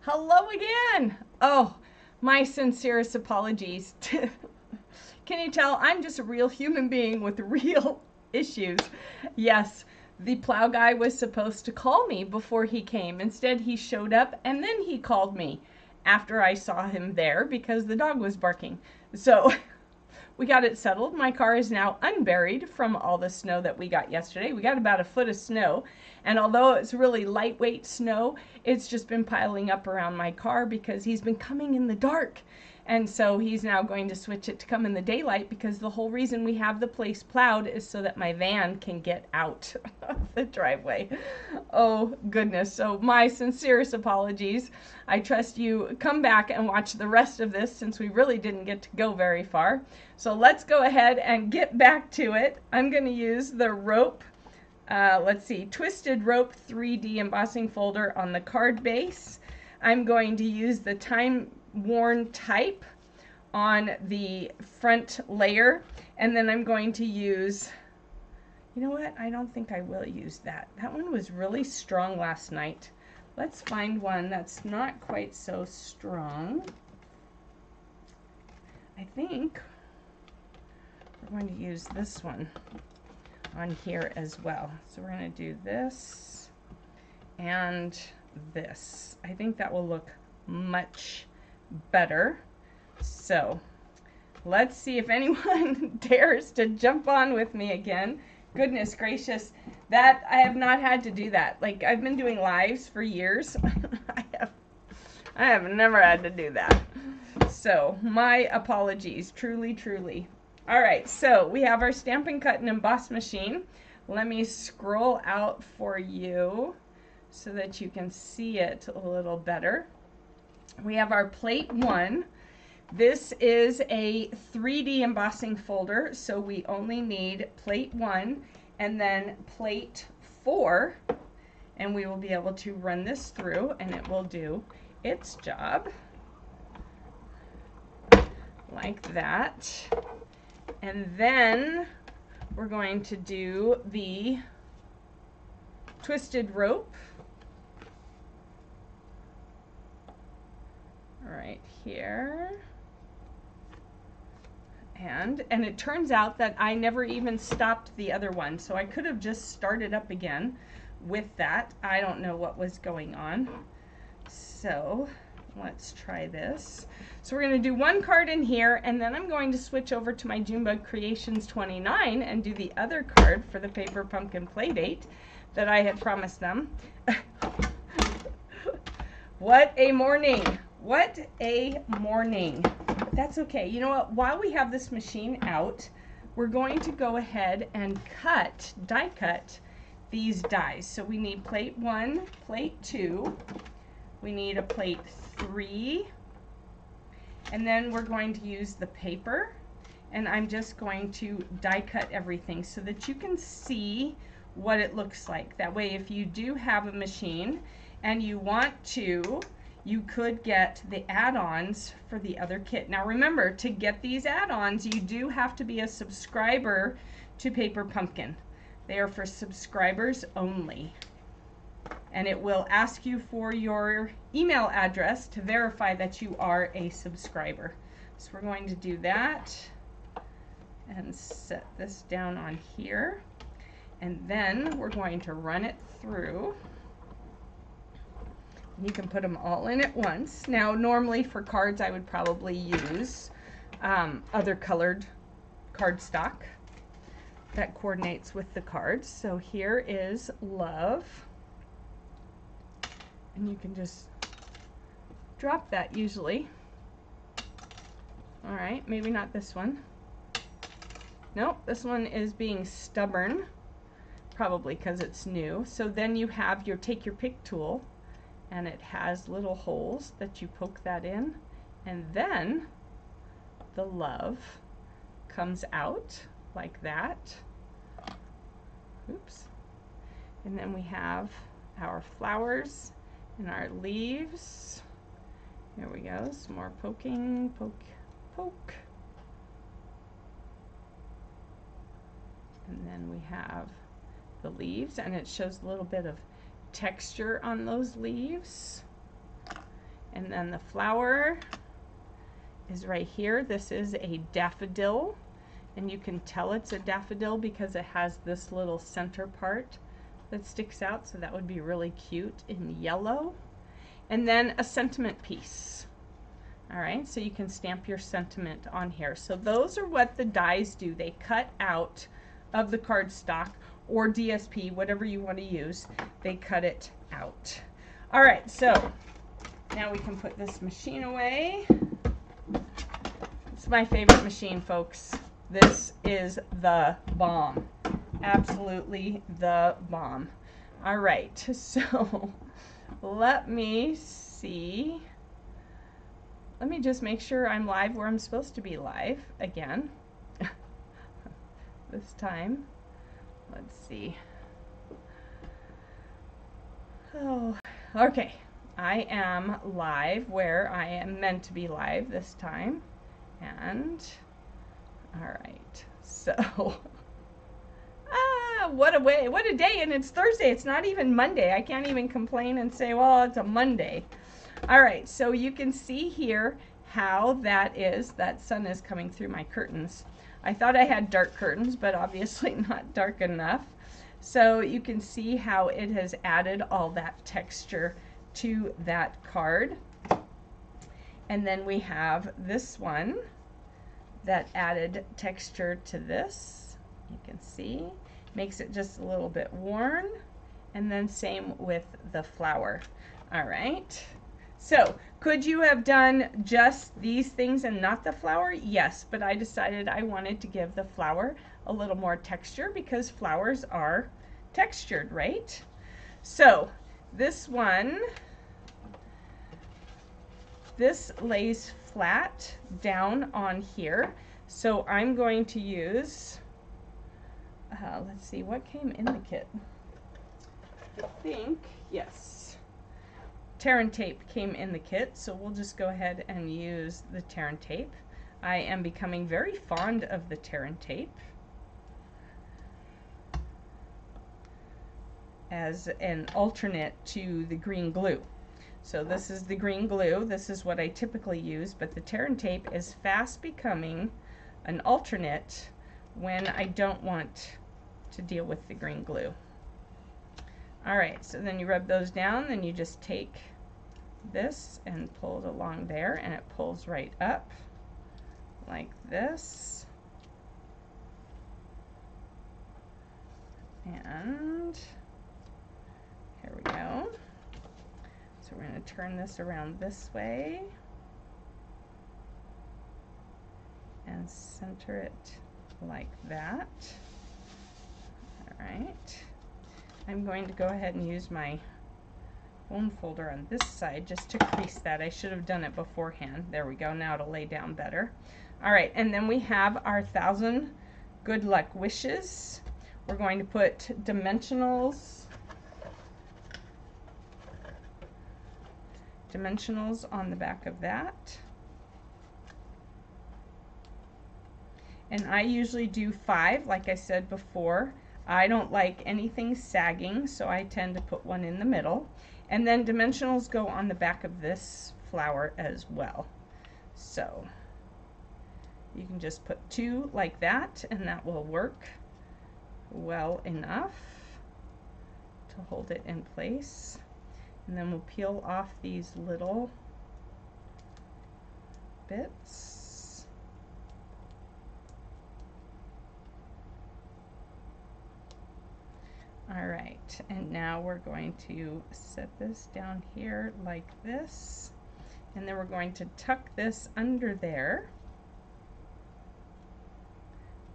Hello again. Oh, my sincerest apologies. Can you tell I'm just a real human being with real issues? Yes, the plow guy was supposed to call me before he came. Instead, he showed up and then he called me after I saw him there because the dog was barking. So we got it settled. My car is now unburied from all the snow that we got yesterday. We got about a foot of snow, and although it's really lightweight snow, it's just been piling up around my car because he's been coming in the dark. And so he's now going to switch it to come in the daylight because the whole reason we have the place plowed is so that my van can get out of the driveway. Oh, goodness. So my sincerest apologies. I trust you come back and watch the rest of this since we really didn't get to go very far. So let's go ahead and get back to it. I'm going to use the rope, let's see, Twisted Rope 3D embossing folder on the card base. I'm going to use the time-worn type on the front layer, and then I'm going to use, you know what, I don't think I will use that. That one was really strong last night. Let's find one that's not quite so strong. I think we're going to use this one on here as well. So we're going to do this and this. I think that will look much better. So let's see if anyone dares to jump on with me again. Goodness gracious, that I have not had to do that. Like, I've been doing lives for years. I have never had to do that. So my apologies, truly. All right, so we have our Stampin' Cut and Emboss machine. Let me scroll out for you so that you can see it a little better. We have our plate 1. This is a 3D embossing folder, so we only need plate 1 and then plate 4, and we will be able to run this through and it will do its job like that. And then we're going to do the twisted rope right here. And it turns out that I never even stopped the other one, so I could have just started up again with that. I don't know what was going on. So let's try this. So we're going to do one card in here, and then I'm going to switch over to my JunebugCreations 29 and do the other card for the Paper Pumpkin Playdate that I had promised them. What a morning! What a morning! But that's okay. You know what? While we have this machine out, we're going to go ahead and die cut these dies. So we need plate 1, plate 2, we need a plate 3, and then we're going to use the paper, and I'm just going to die cut everything so that you can see what it looks like. That way, if you do have a machine and you want to, you could get the add-ons for the other kit. Now remember, to get these add-ons, you do have to be a subscriber to Paper Pumpkin. They are for subscribers only. And it will ask you for your email address to verify that you are a subscriber. So we're going to do that and set this down on here. And then we're going to run it through. You can put them all in at once. Now, normally for cards, I would probably use other colored cardstock that coordinates with the cards. So here is love. And you can just drop that usually. All right, maybe not this one. Nope, this one is being stubborn, probably because it's new. So then you have your take your pick tool, and it has little holes that you poke that in, and then the love comes out like that. Oops. And then we have our flowers and our leaves. There we go, some more poking, poke. And then we have the leaves, and it shows a little bit of texture on those leaves. And then the flower is right here. This is a daffodil, and you can tell it's a daffodil because it has this little center part that sticks out, so that would be really cute in yellow. And then a sentiment piece. All right, so you can stamp your sentiment on here. So those are what the dies do. They cut out of the cardstock or DSP, whatever you want to use, they cut it out. All right, so now we can put this machine away. It's my favorite machine, folks. This is the bomb. Absolutely the bomb. All right, so let me see. Let me just make sure I'm live where I'm supposed to be live again. This time. Let's see. Oh, okay. I am live where I am meant to be live this time. And, all right. So, what a day, and it's Thursday. It's not even Monday. I can't even complain and say, well, it's a Monday. All right, so you can see here how that sun is coming through my curtains. I thought I had dark curtains, but obviously not dark enough. So you can see how it has added all that texture to that card. And then we have this one that added texture to this. You can see, makes it just a little bit worn. And then same with the flower. All right. So, could you have done just these things and not the flower? Yes, but I decided I wanted to give the flower a little more texture because flowers are textured, right? So, this one, this lays flat down on here. So, I'm going to use, let's see, what came in the kit? I think, yes. Tear and tape came in the kit, so we'll just go ahead and use the tear and tape. I am becoming very fond of the tear and tape as an alternate to the green glue. So this is the green glue. This is what I typically use, but the tear and tape is fast becoming an alternate when I don't want to deal with the green glue. All right, so then you rub those down, then you just take this and pull it along there, and it pulls right up like this. And here we go. So we're going to turn this around this way and center it like that. All right. I'm going to go ahead and use my bone folder on this side just to crease that. I should have done it beforehand. There we go. Now it'll lay down better. All right, and then we have our 1,000 good luck wishes. We're going to put dimensionals on the back of that. And I usually do 5, like I said before. I don't like anything sagging, so I tend to put one in the middle. And then dimensionals go on the back of this flower as well. So you can just put 2 like that, and that will work well enough to hold it in place. And then we'll peel off these little bits. All right, and now we're going to set this down here like this, and then we're going to tuck this under there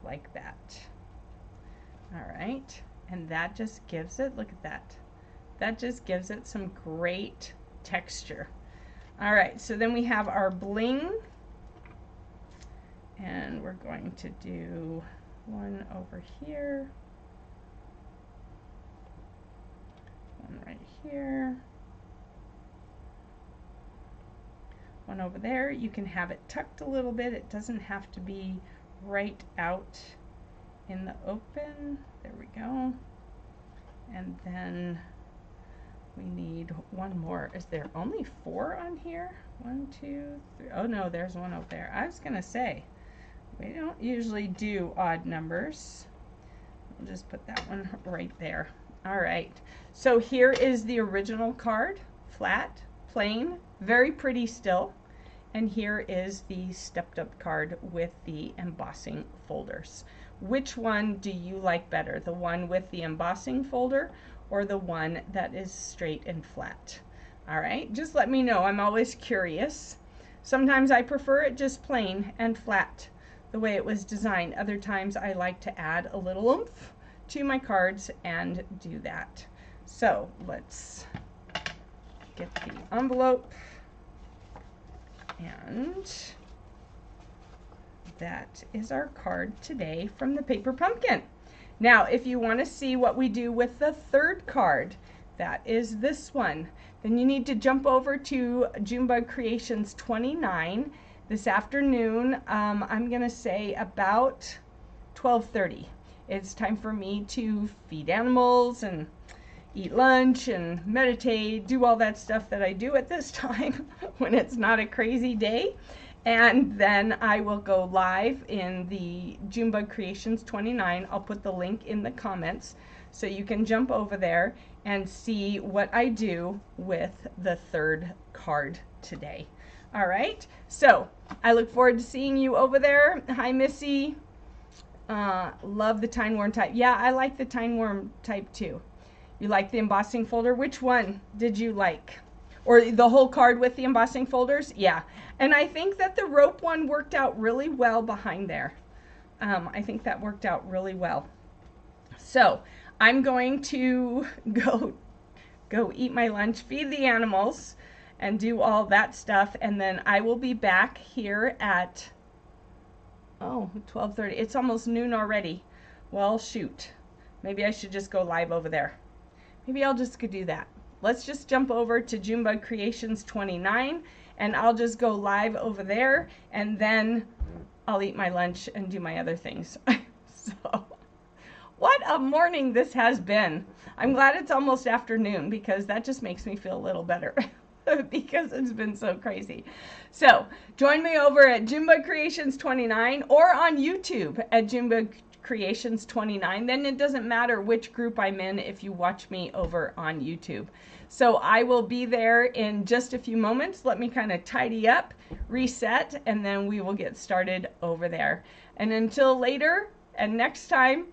like that. All right, and that just gives it, look at that. That just gives it some great texture. All right, so then we have our bling, and we're going to do one over here. One right here, one over there. You can have it tucked a little bit. It doesn't have to be right out in the open. There we go. And then We need one more. Is there only 4 on here? 1, 2, 3. Oh no, there's one over there. I was going to say, we don't usually do odd numbers. We'll just put that one right there. All right. So here is the original card, flat, plain, very pretty still. And here is the stepped up card with the embossing folders. Which one do you like better? The one with the embossing folder or the one that is straight and flat? All right, just let me know. I'm always curious. Sometimes I prefer it just plain and flat, the way it was designed. Other times I like to add a little oomph to my cards and do that. So let's get the envelope. And that is our card today from the Paper Pumpkin. Now, if you want to see what we do with the third card, that is this one, then you need to jump over to JunebugCreations 29 this afternoon. I'm going to say about 12:30. It's time for me to feed animals and eat lunch and meditate, do all that stuff that I do at this time when it's not a crazy day. And then I will go live in the JunebugCreations 29. I'll put the link in the comments so you can jump over there and see what I do with the third card today. All right, so I look forward to seeing you over there. Hi, Missy. Love the Tine Worm type. Yeah, I like the Tine Worm type too. You like the embossing folder? Which one did you like? Or the whole card with the embossing folders? Yeah. And I think that the rope one worked out really well behind there. I think that worked out really well. So I'm going to go eat my lunch, feed the animals, and do all that stuff. And then I will be back here at, 12:30. It's almost noon already. Well, shoot. Maybe I should just go live over there. Maybe I'll just go do that. Let's just jump over to JunebugCreations 29 and I'll just go live over there and then I'll eat my lunch and do my other things. So, what a morning this has been. I'm glad it's almost afternoon because that just makes me feel a little better because it's been so crazy. So, join me over at JunebugCreations 29 or on YouTube at JunebugCreations 29. Then it doesn't matter which group I'm in if you watch me over on YouTube. So I will be there in just a few moments. Let me kind of tidy up, reset, and then we will get started over there. And until later and next time,